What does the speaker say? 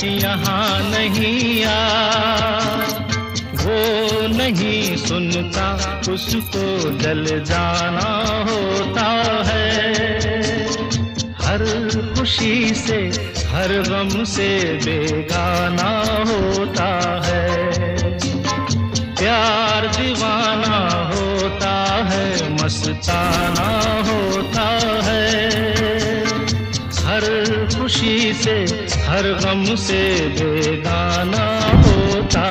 यहाँ नहीं यार, वो नहीं सुनता, उसको जल जाना होता है। हर खुशी से हर गम से बेगाना होता है। प्यार दीवाना होता है, मस्ताना होता है। हर खुशी से हर गम से बेगाना